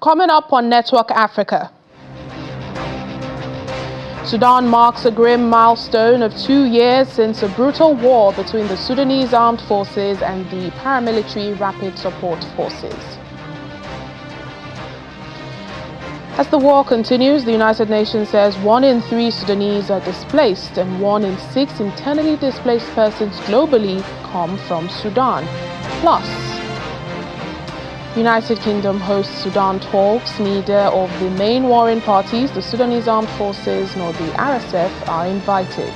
Coming up on Network Africa, Sudan marks a grim milestone of 2 years since a brutal war between the Sudanese armed forces and the paramilitary Rapid Support Forces. As the war continues, the United Nations says 1 in 3 Sudanese are displaced and 1 in 6 internally displaced persons globally come from Sudan. Plus, United Kingdom hosts Sudan talks. Neither of the main warring parties, the Sudanese Armed Forces nor the RSF, are invited.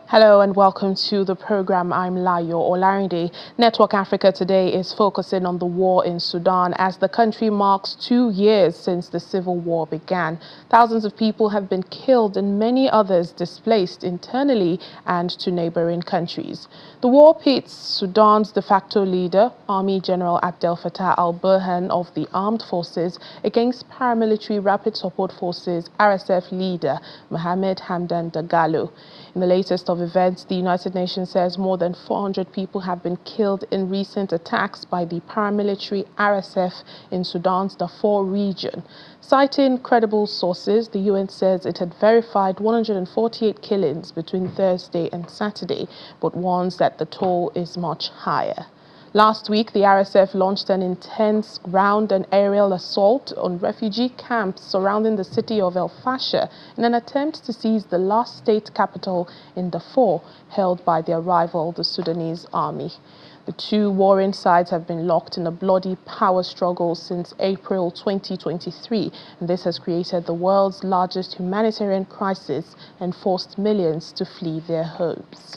Hello and welcome to the program. I'm Layo Olarinde. Network Africa today is focusing on the war in Sudan as the country marks 2 years since the civil war began. Thousands of people have been killed and many others displaced internally and to neighboring countries. The war pits Sudan's de facto leader, Army General Abdel Fattah al-Burhan of the Armed Forces, against paramilitary Rapid Support Forces RSF leader Mohamed Hamdan Dagalo. In the latest of events, the United Nations says more than 400 people have been killed in recent attacks by the paramilitary RSF in Sudan's Darfur region. Citing credible sources, the UN says it had verified 148 killings between Thursday and Saturday, but warns that the toll is much higher. Last week, the RSF launched an intense ground and aerial assault on refugee camps surrounding the city of El Fasher in an attempt to seize the last state capital in Darfur, held by their rival, the Sudanese army. The two warring sides have been locked in a bloody power struggle since April 2023, and this has created the world's largest humanitarian crisis and forced millions to flee their homes.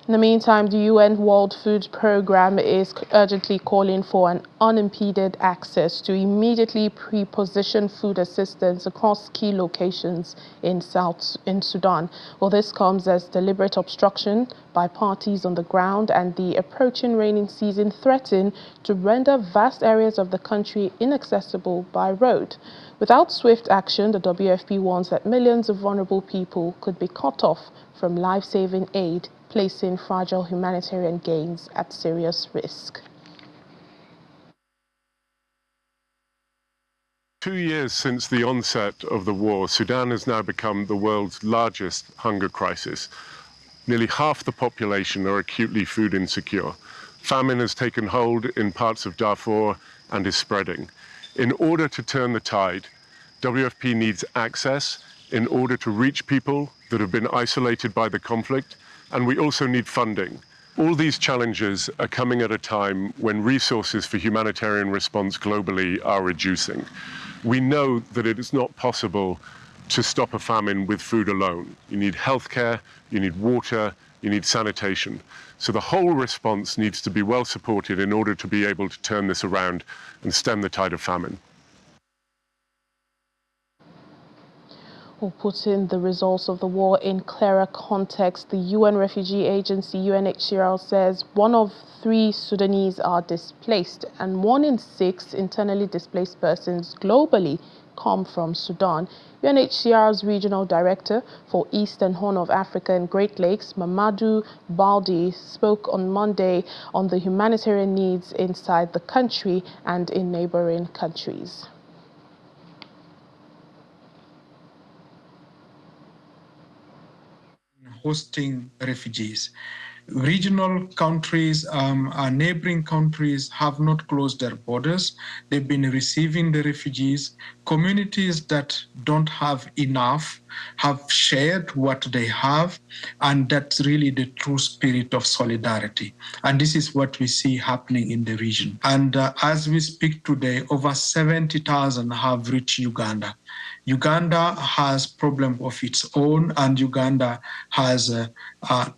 In the meantime, the UN World Food Programme is urgently calling for an unimpeded access to immediately pre-positioned food assistance across key locations in Sudan. Well, this comes as deliberate obstruction by parties on the ground and the approaching rainy season threaten to render vast areas of the country inaccessible by road. Without swift action, the WFP warns that millions of vulnerable people could be cut off from life-saving aid, placing fragile humanitarian gains at serious risk. 2 years since the onset of the war, Sudan has now become the world's largest hunger crisis. Nearly half the population are acutely food insecure. Famine has taken hold in parts of Darfur and is spreading. In order to turn the tide, WFP needs access in order to reach people that have been isolated by the conflict, and we also need funding. All these challenges are coming at a time when resources for humanitarian response globally are reducing. We know that it is not possible to stop a famine with food alone. You need healthcare, you need water, you need sanitation. So the whole response needs to be well supported in order to be able to turn this around and stem the tide of famine. Putting the results of the war in clearer context, the UN Refugee Agency, UNHCR, says 1 of 3 Sudanese are displaced and 1 in 6 internally displaced persons globally come from Sudan. UNHCR's Regional Director for East and Horn of Africa and Great Lakes, Mamadou Baldi, spoke on Monday on the humanitarian needs inside the country and in neighboring countries. Hosting refugees. Regional countries, our neighboring countries have not closed their borders. They've been receiving the refugees. Communities that don't have enough have shared what they have, and that's really the true spirit of solidarity. And this is what we see happening in the region. And as we speak today, over 70,000 have reached Uganda. Uganda has problem of its own, and Uganda has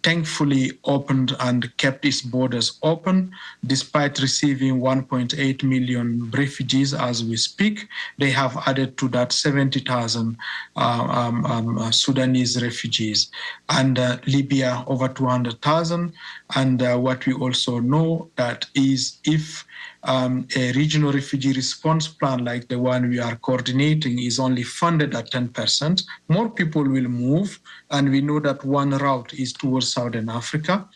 thankfully opened and kept its borders open, despite receiving 1.8 million refugees as we speak. They have added to that 70,000 Sudanese refugees, and Libya over 200,000. And what we also know that is if a regional refugee response plan like the one we are coordinating is only funded at 10%, more people will move, and we know that one route is towards Southern Africa.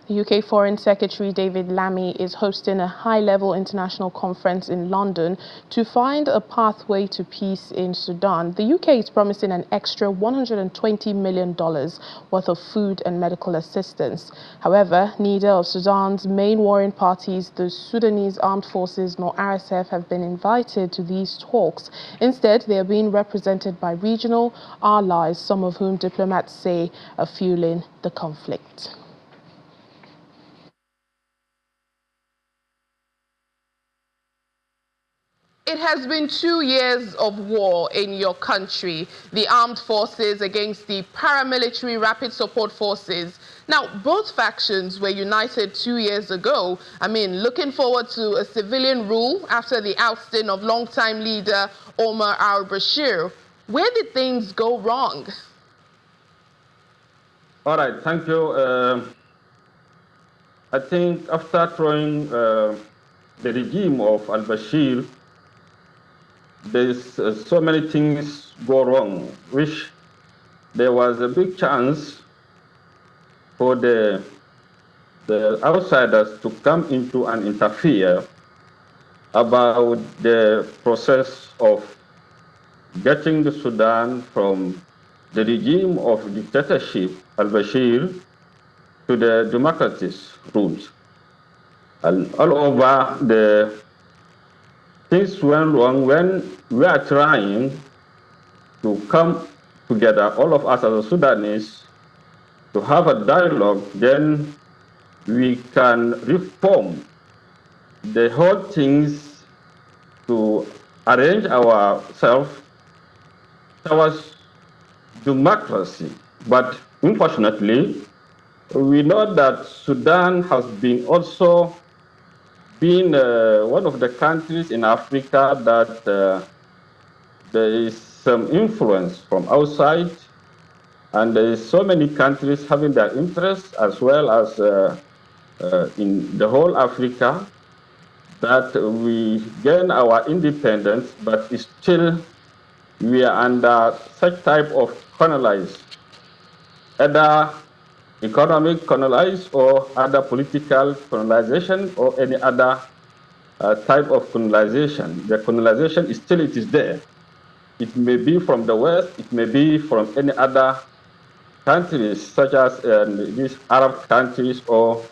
The UK Foreign Secretary David Lammy is hosting a high-level international conference in London to find a pathway to peace in Sudan. The UK is promising an extra $120 million worth of food and medical assistance. However, neither of Sudan's main warring parties, the Sudanese Armed Forces nor RSF, have been invited to these talks. Instead, they are being represented by regional allies, some of whom diplomats say are fueling the conflict. It has been 2 years of war in your country, the armed forces against the paramilitary rapid support forces. Now, both factions were united 2 years ago. Looking forward to a civilian rule after the ousting of longtime leader Omar al-Bashir. Where did things go wrong? All right, thank you. I think after throwing the regime of al-Bashir, there's so many things go wrong, which there was a big chance for the outsiders to come into and interfere about the process of getting the Sudan from the regime of dictatorship, al-Bashir, to the democratic route. And all over the things went wrong when we are trying to come together, all of us as a Sudanese, to have a dialogue. Then we can reform the whole things to arrange ourselves towards democracy. But unfortunately, we know that Sudan has been also been one of the countries in Africa that there is some influence from outside, and there is so many countries having their interests as well as in the whole Africa, that we gain our independence, but still we are under such type of colonized, either economic colonized or other political colonization or any other type of colonization. The colonization is still, it is there. It may be from the West, it may be from any other countries, such as these Arab countries or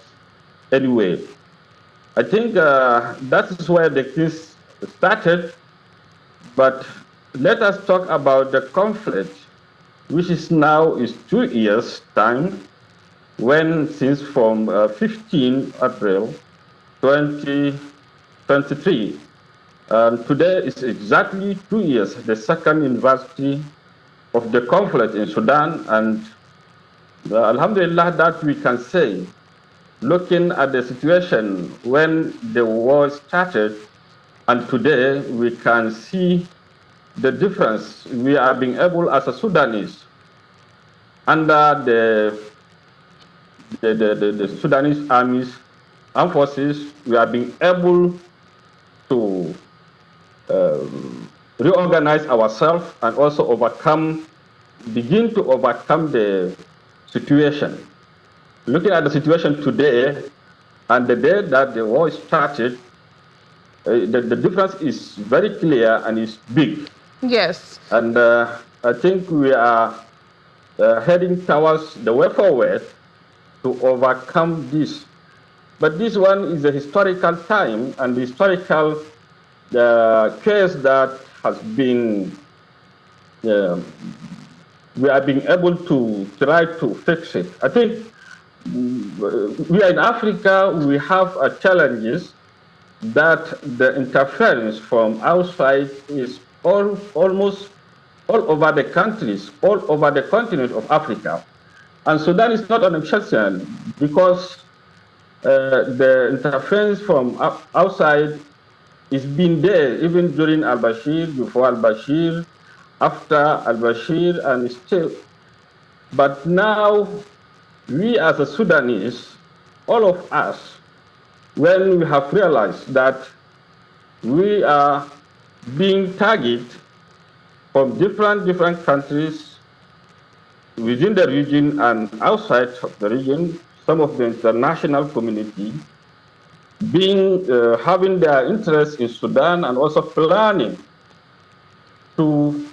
anywhere. I think that is where the things started, but let us talk about the conflict, which is now 2 years' time, when since from 15 April 2023, today is exactly 2 years, the second anniversary of the conflict in Sudan. And Alhamdulillah, that we can say, looking at the situation when the war started and today, we can see the difference. We are being able, as a Sudanese, under the Sudanese armed forces, we are being able to reorganize ourselves and also begin to overcome the situation. Looking at the situation today and the day that the war started, the difference is very clear and is big. Yes. And I think we are heading towards the way forward to overcome this. But this one is a historical time and the historical case that has been, we are being able to try to fix it. I think we are in Africa, we have challenges that the interference from outside is almost all over the countries, all over the continent of Africa. And Sudan is not an exception because the interference from outside is been there even during al-Bashir, before al-Bashir, after al-Bashir, and still. But now, we as a Sudanese, all of us, when we have realized that we are being targeted from different countries within the region and outside of the region, some of the international community having their interest in Sudan and also planning to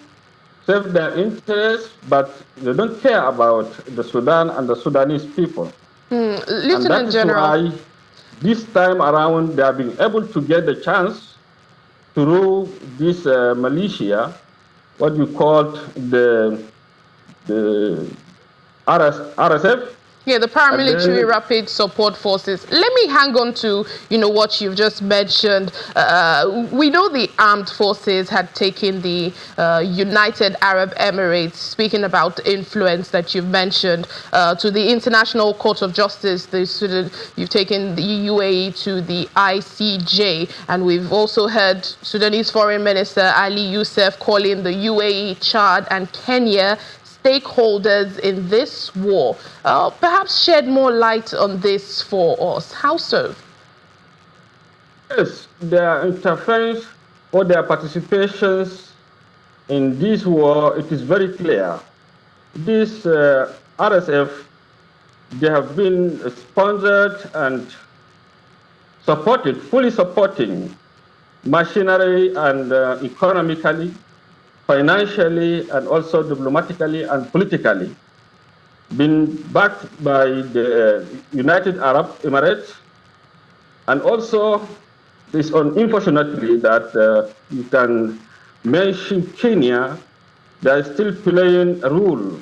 serve their interests, but they don't care about the Sudan and the Sudanese people. Lieutenant General, why this time around they have been able to get the chance through this militia, what you call the RSF. Yeah, the paramilitary rapid support forces. Let me hang on to, what you've just mentioned. We know the armed forces had taken the United Arab Emirates, speaking about influence that you've mentioned, to the International Court of Justice. You've taken the UAE to the ICJ. And we've also heard Sudanese Foreign Minister Ali Youssef calling the UAE, Chad, and Kenya stakeholders in this war. Perhaps shed more light on this for us. How so? Yes, their interference or their participations in this war, it is very clear. This RSF, they have been sponsored and supported, fully supporting machinery and economically, financially, and also diplomatically and politically, been backed by the United Arab Emirates. And also, it's unfortunately that you can mention Kenya, they are still playing a role.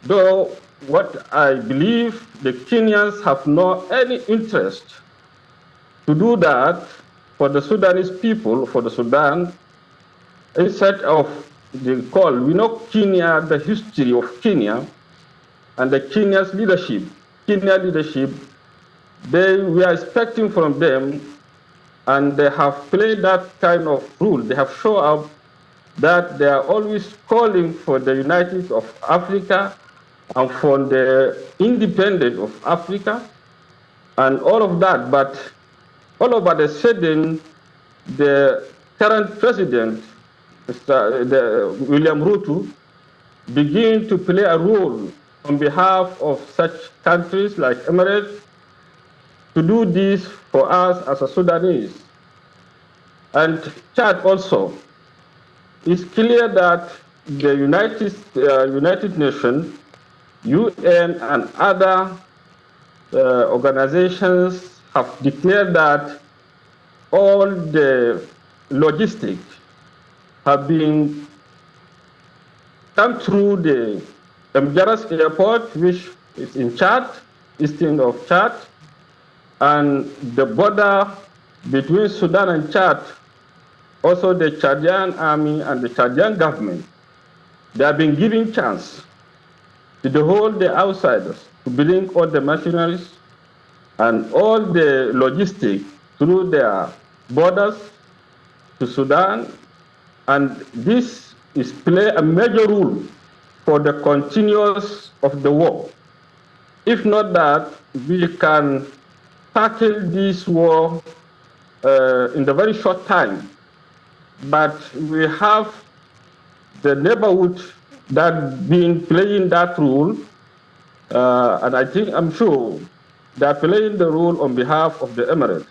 Though what I believe the Kenyans have no any interest to do that for the Sudanese people, for the Sudan, instead of the call. We know Kenya, the history of Kenya, and the Kenya's leadership. Kenya leadership, we are expecting from them, and they have played that kind of role. They have shown up that they are always calling for the united of Africa and for the independence of Africa and all of that. But all of a sudden, the current president, William Ruto, begin to play a role on behalf of such countries like Emirates to do this for us as a Sudanese. And Chad also. It's clear that the United Nations, UN, and other organizations have declared that all the logistics have been come through the Mjaras airport, which is in Chad, eastern of Chad, and the border between Sudan and Chad. Also, the Chadian army and the Chadian government, they have been giving chance to the whole the outsiders to bring all the machineries and all the logistics through their borders to Sudan, and this is play a major role for the continuance of the war. If not that, we can tackle this war in the very short time. But we have the neighborhood that been playing that role, and I'm sure they're playing the role on behalf of the Emirates.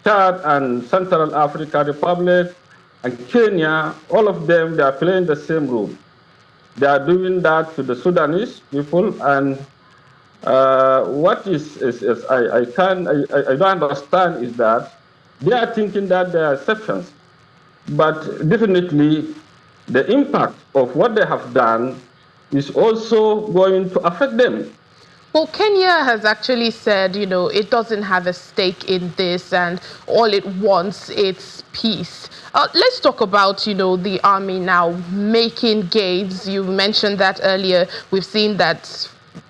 Chad and Central African Republic and Kenya, all of them, they are playing the same role. They are doing that to the Sudanese people, and what I don't understand is that they are thinking that there are exceptions, but definitely the impact of what they have done is also going to affect them. Well, Kenya has actually said, you know, it doesn't have a stake in this and all it wants is peace. Let's talk about, you know, the army now making gains. You mentioned that earlier. We've seen that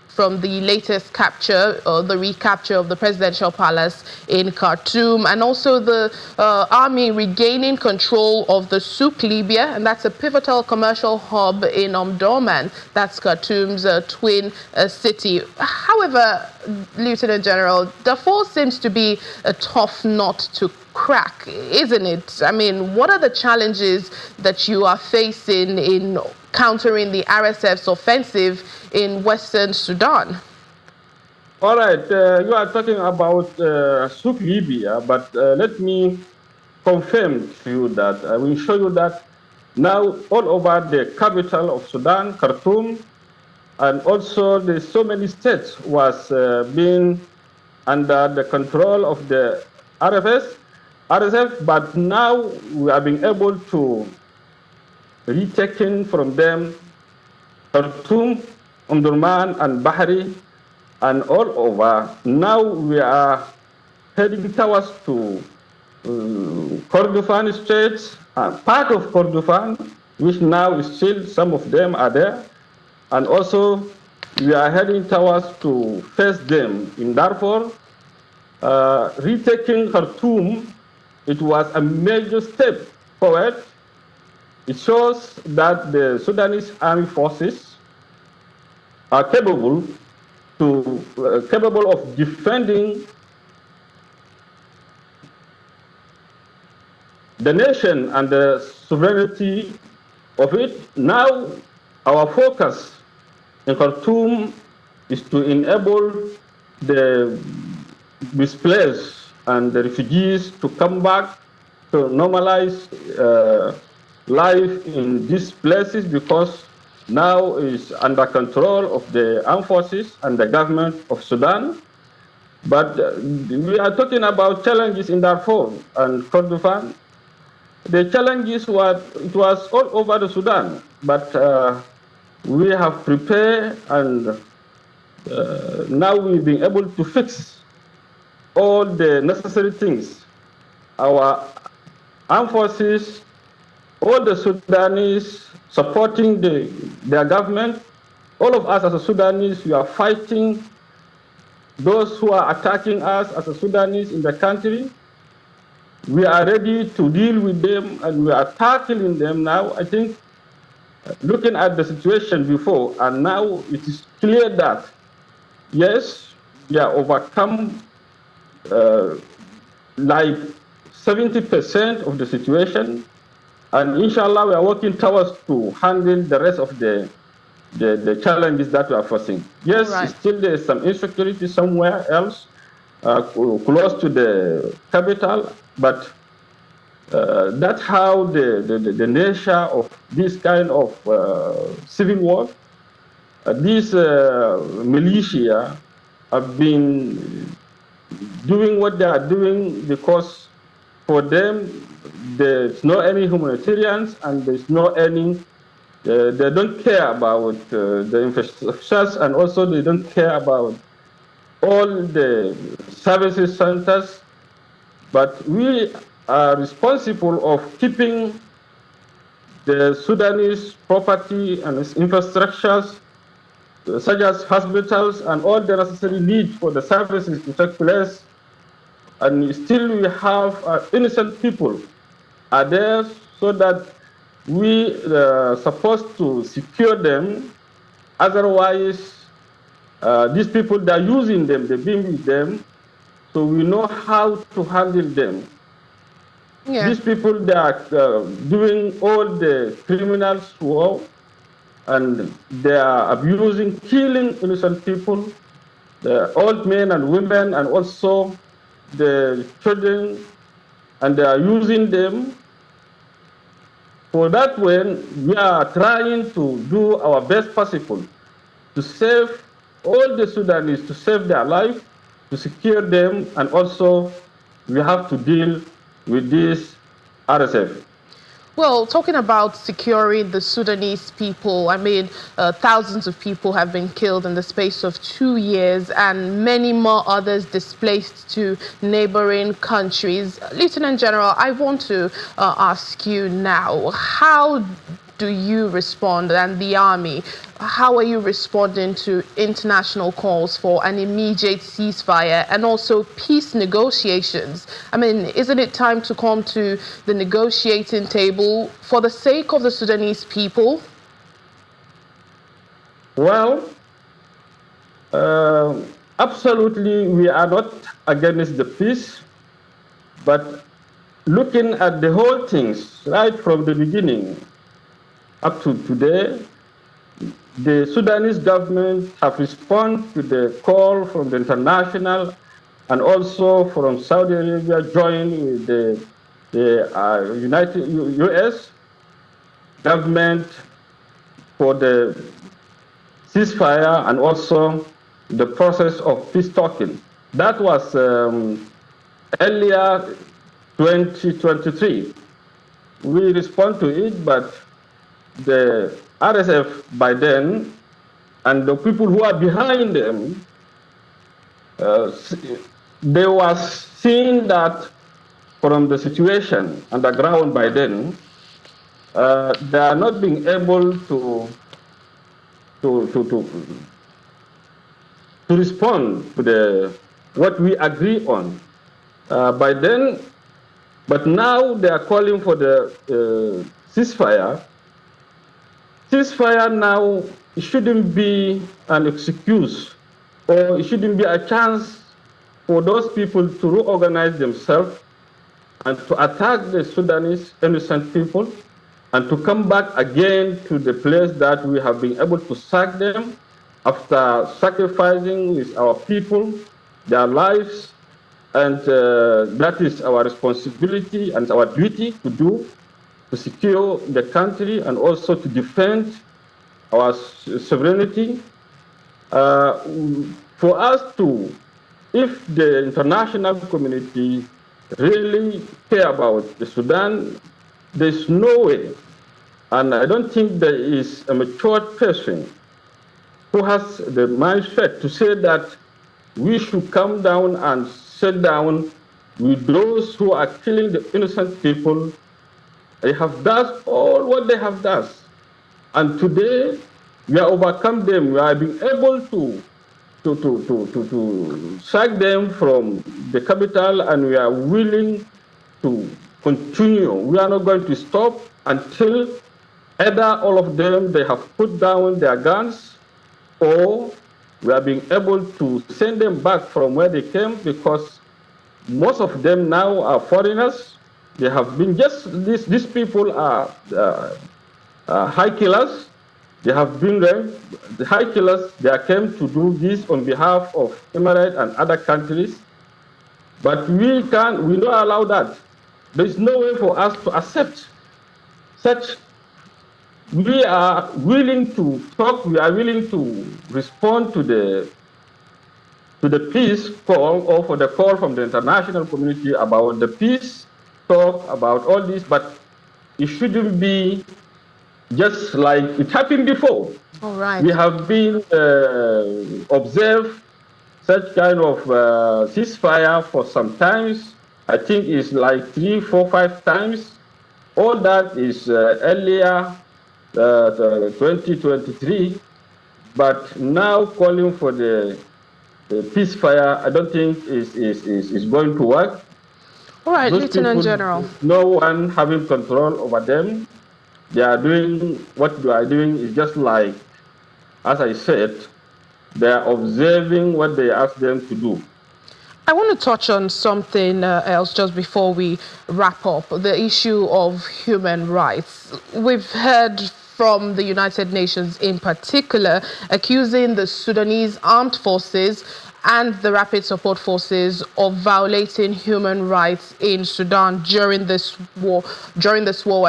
from the latest capture or the recapture of the presidential palace in Khartoum, and also the army regaining control of the Souk Libya, and that's a pivotal commercial hub in Omdurman. That's Khartoum's twin city. However, Lieutenant General, Darfur seems to be a tough nut to crack, isn't it? I mean, what are the challenges that you are facing in countering the RSF's offensive in Western Sudan? All right, you are talking about Souk Libya, but let me confirm to you that I will show you that now all over the capital of Sudan, Khartoum, and also the so many states was being under the control of the RSF, but now we are being able to retaken from them Khartoum, Omdurman, and Bahri, and all over. Now we are heading towards to Kordofan states, part of Kordofan, which now is still, some of them are there. And also we are heading towards to face them in Darfur. Retaking Khartoum, it was a major step forward. It shows that the Sudanese army forces are capable of defending the nation and the sovereignty of it. Now, our focus in Khartoum is to enable the displaced and the refugees to come back to normalize life in these places, because now is under control of the armed forces and the government of Sudan. But we are talking about challenges in Darfur and Kordofan. The challenges it was all over the Sudan, but we have prepared, and now we've been able to fix all the necessary things. Our armed forces, all the Sudanese supporting their government, all of us as a Sudanese, we are fighting those who are attacking us as a Sudanese in the country. We are ready to deal with them, and we are tackling them now. I think, looking at the situation before and now, it is clear that, yes, we are overcome like 70% of the situation. And inshallah, we are working towards to handle the rest of the challenges that we are facing. Yes, right. Still there is some insecurity somewhere else, close to the capital, but that's how the nature of this kind of civil war. These militia have been doing what they are doing because for them there's no any humanitarians, and there's no any, they don't care about the infrastructure, and also they don't care about all the services centers. But we are responsible of keeping the Sudanese property and its infrastructures, such as hospitals and all the necessary needs for the services to take place. And still we have innocent people are there, so that we are supposed to secure them. Otherwise, these people, they are using them, they've been with them, so we know how to handle them. Yeah. These people, they are doing all the criminals work, and they are abusing, killing innocent people, the old men and women, and also the children, and they are using them. For that way, we are trying to do our best possible to save all the Sudanese, to save their life, to secure them, and also we have to deal with this RSF. Well, talking about securing the Sudanese people, I mean, thousands of people have been killed in the space of 2 years and many more others displaced to neighboring countries. Lieutenant General, I want to ask you now, how do you respond, and the army, how are you responding to international calls for an immediate ceasefire and also peace negotiations? I mean, isn't it time to come to the negotiating table for the sake of the Sudanese people? Well, absolutely, we are not against the peace, but looking at the whole things right from the beginning up to today, the Sudanese government have responded to the call from the international and also from Saudi Arabia, joined with the United U.S. government for the ceasefire and also the process of peace talking. That was earlier 2023. We respond to it, but the RSF by then and the people who are behind them, they were seeing that from the situation on the ground by then, they are not being able to respond to what we agree on by then. But now they are calling for the ceasefire. Ceasefire now shouldn't be an excuse, or it shouldn't be a chance for those people to reorganize themselves and to attack the Sudanese innocent people and to come back again to the place that we have been able to sack them after sacrificing with our people, their lives, and that is our responsibility and our duty to do, to secure the country and also to defend our sovereignty. For us to, if the international community really care about the Sudan, there's no way, and I don't think there is a mature person who has the mindset to say that we should come down and sit down with those who are killing the innocent people. They have done all what they have done. And today, we have overcome them. We have been able to sack them from the capital, and we are willing to continue. We are not going to stop until either all of them, they have put down their guns, or we are being able to send them back from where they came, because most of them now are foreigners. They have been these people are high killers. They have been the high killers. They came to do this on behalf of Emirates and other countries. But we don't allow that. There is no way for us to accept such. We are willing to talk. We are willing to respond to the peace call, or for the call from the international community about the peace talk, about all this, but it shouldn't be just like it happened before. All right. We have been observed such kind of ceasefire for some times. I think it's like 3, 4, 5 times. All that is earlier 2023, but now calling for the ceasefire, I don't think is going to work. All right, Those Lieutenant people, General. no one having control over them. They are doing what they are doing is just like, as I said, they are observing what they ask them to do. I want to touch on something else just before we wrap up, the issue of human rights. We've heard from the United Nations in particular accusing the Sudanese armed forces and the Rapid Support Forces of violating human rights in Sudan during this war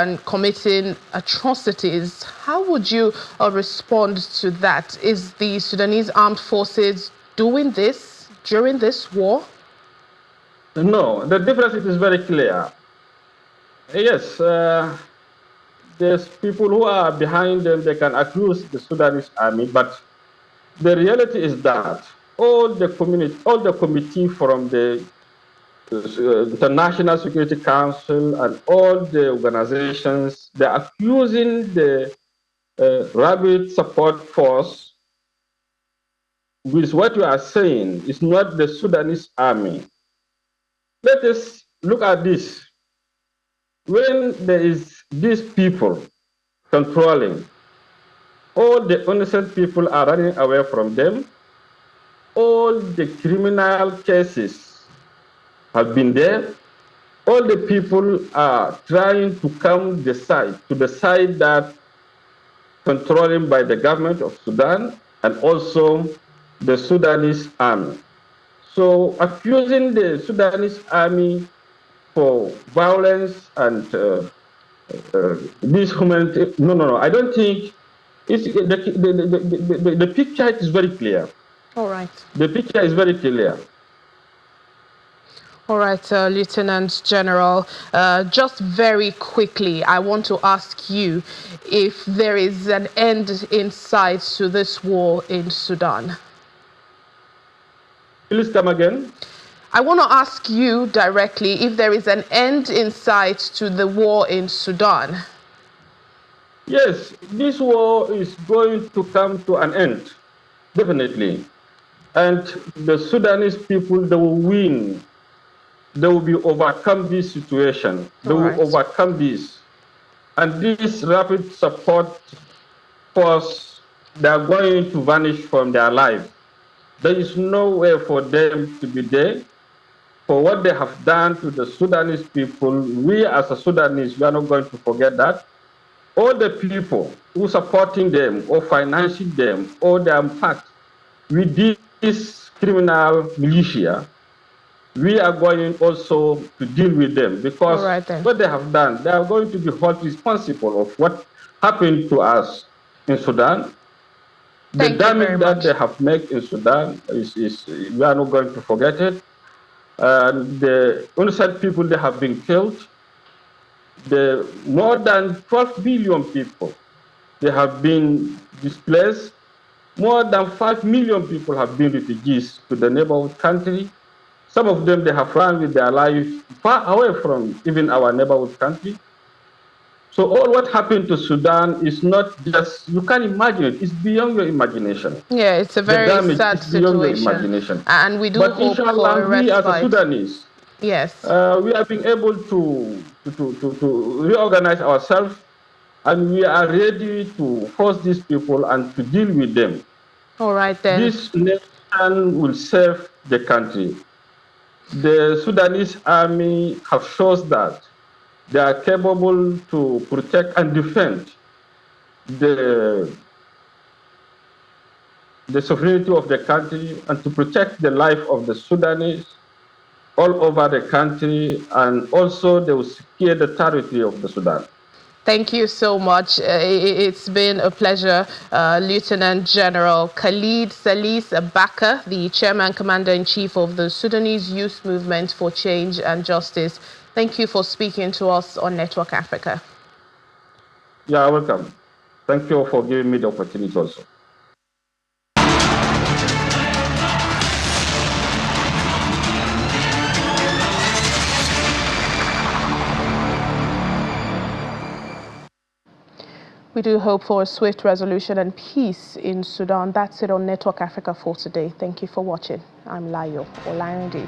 and committing atrocities. How would you respond to that? Is the Sudanese armed forces doing this during this war? No, the difference is very clear. Yes, there's people who are behind them, they can accuse the Sudanese army, but the reality is that all the committee from the International Security Council and all the organizations, they're accusing the Rapid Support Force with what you are saying is not the Sudanese army. Let us look at this. When there is these people controlling, all the innocent people are running away from them. All the criminal cases have been there. All the people are trying to come to the side that controlling by the government of Sudan and also the Sudanese army. So accusing the Sudanese army for violence and this humanitarian, no, I don't think it's, the picture is very clear. All right. The picture is very clear. All right, Lieutenant General, just very quickly, I want to ask you if there is an end in sight to this war in Sudan. Please come again. I want to ask you directly if there is an end in sight to the war in Sudan. Yes, this war is going to come to an end, definitely. And the Sudanese people, they will win. They will be overcome this situation. They will overcome this. And this rapid support force, they are going to vanish from their life. There is no way for them to be there. For what they have done to the Sudanese people, we as a Sudanese, we are not going to forget that. All the people who are supporting them or financing them or they are packed with this criminal militia, we are going also to deal with them because what they have done, they are going to be held responsible of what happened to us in Sudan. The damage that they have made in Sudan we are not going to forget it. The innocent people, they have been killed. The more than 12 billion people, they have been displaced. More than 5 million people have been refugees to the neighborhood country. Some of them, they have run with their life far away from even our neighborhood country. So all what happened to Sudan is not just, you can't imagine it, it's beyond your imagination. Yeah, it's a very sad situation. And we do but hope inshallah, for a we as respite. a Sudanese, yes, we have been able to reorganize ourselves, and we are ready to force these people and to deal with them. All right then. This nation will save the country. The Sudanese army have shown that they are capable to protect and defend the sovereignty of the country and to protect the life of the Sudanese all over the country, and also they will secure the territory of the Sudan. Thank you so much. It's been a pleasure, Lieutenant General Khalid Salis Abaka, the Chairman Commander-in-Chief of the Sudanese Youth Movement for Change and Justice. Thank you for speaking to us on Network Africa. Yeah, welcome. Thank you for giving me the opportunity also. We do hope for a swift resolution and peace in Sudan. That's it on Network Africa for today. Thank you for watching. I'm Layo Olarinde.